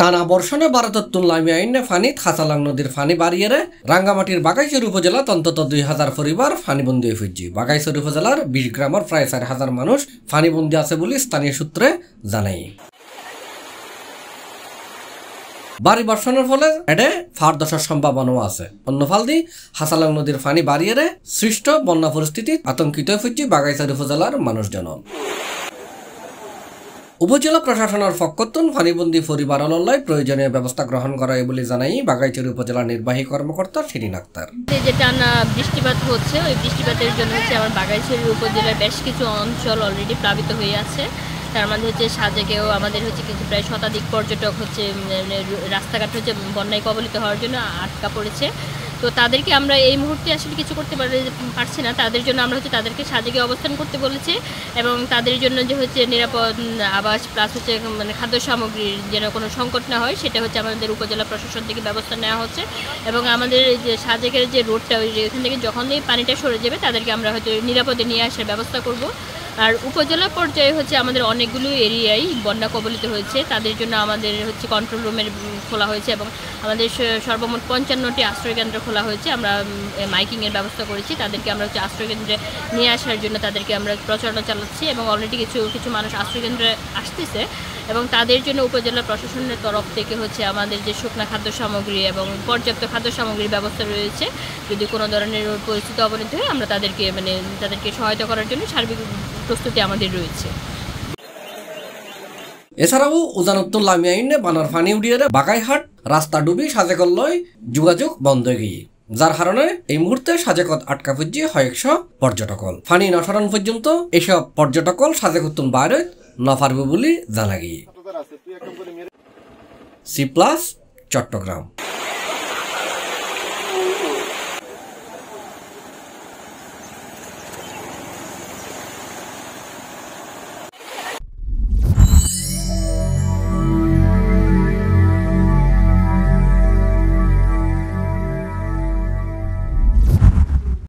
টানা বর্ষণে ভারতত্তুন লামি আইনে ফানিত খাসালাং নদীর ফানি বাড়িয়ে রাঙ্গামাটির বাগাইছড়ি উপজেলাত অন্তত 2000 পরিবার ফানিবন্দি হয়ে ফিরছে। বাগাইছড়ি উপজেলার 20 গ্রামের প্রায় 4000 মানুষ ফানিবন্দি আছে বলে স্থানীয় সূত্রে জানাই। বাড়ি বর্ষণের ফলে এডে ফার দশার সম্ভাবনাও আছে। অন্য ফাল দি হাসালাং নদীর ফানি বাড়িয়ে সৃষ্ট বন্যা পরিস্থিতি আতঙ্কিত হয়ে ফিরছে বাগাইছড়ি উপজেলার মানুষজন। উপজেলা প্রশাসনের পক্ষতুন ফানিবন্দি পরিবারলৈ প্রয়োজনীয় ব্যবস্থা গ্রহণ করা বলে জানাই বাগাইছড়ি উপজেলা নির্বাহী কর্মকর্তা শিরিন আক্তার। যে টানা বৃষ্টিপাত হচ্ছে, ওই বৃষ্টিপাতের জন্য আমার বাগাইছড়ি উপজেলার বেশ কিছু অঞ্চল অলরেডি প্লাবিত হয়ে আছে। তার মধ্যে সাজেকেও আমাদের কিছু প্রায় শতাধিক পর্যটক রাস্তাঘাট বন্যায় কবলিত হওয়ার জন্য আটকা পড়েছে। তো তাদেরকে আমরা এই মুহূর্তে আসলে কিছু করতে পারছি না। তাদের জন্য আমরা তাদেরকে সাজেকে অবস্থান করতে বলেছি এবং তাদের জন্য নিরাপদ আবাস প্লাস খাদ্য সামগ্রীর যেন কোনো সংকট না হয় সেটা আমাদের উপজেলা প্রশাসন থেকে ব্যবস্থা নেওয়া হচ্ছে। এবং আমাদের সাজেকের যে রোডটা এখান থেকে যখন এই পানিটা সরে যাবে তাদেরকে আমরা নিরাপদে নিয়ে আসার ব্যবস্থা করব। আর উপজেলা পর্যায়ে আমাদের অনেকগুলো এরিয়াই বন্যা কবলিত হয়েছে। তাদের জন্য আমাদের কন্ট্রোল রুমের খোলা হয়েছে এবং আমাদের সর্বমোট 55টি আশ্রয়কেন্দ্র খোলা হয়েছে। আমরা মাইকিংয়ের ব্যবস্থা করেছি। তাদেরকে আমরা আশ্রয়কেন্দ্রে নিয়ে আসার জন্য তাদেরকে আমরা প্রচারণা চালাচ্ছি এবং অলরেডি কিছু মানুষ আশ্রয়কেন্দ্রে আসতেছে এবং তাদের জন্য উপজেলা প্রশাসনের তরফ থেকে আমাদের যে শুকনা খাদ্য সামগ্রী এবং পর্যাপ্ত খাদ্য সামগ্রীর ব্যবস্থা রয়েছে। যদি কোনো ধরনের পরিস্থিতি অবনতি হয় আমরা তাদেরকে সহায়তা করার জন্য সার্বিক প্রস্তুতি আমাদের রয়েছে। এছাড়াও উজানত্তুল লামি আইনে বানার ফানি উড়িয়ে বাগাইহাট রাস্তা ডুবি সাজেকল্লয় যোগাযোগ বন্ধ হয়ে গিয়ে, যার কারণে এই মুহূর্তে সাজেকত আটকা পড়ছে কয়েকশ পর্যটকল। ফানি নসরান পর্যন্ত এসব পর্যটকল সাজেকতুন বাইরে না পারবে বলে জানা গিয়ে। C+ চট্টগ্রাম।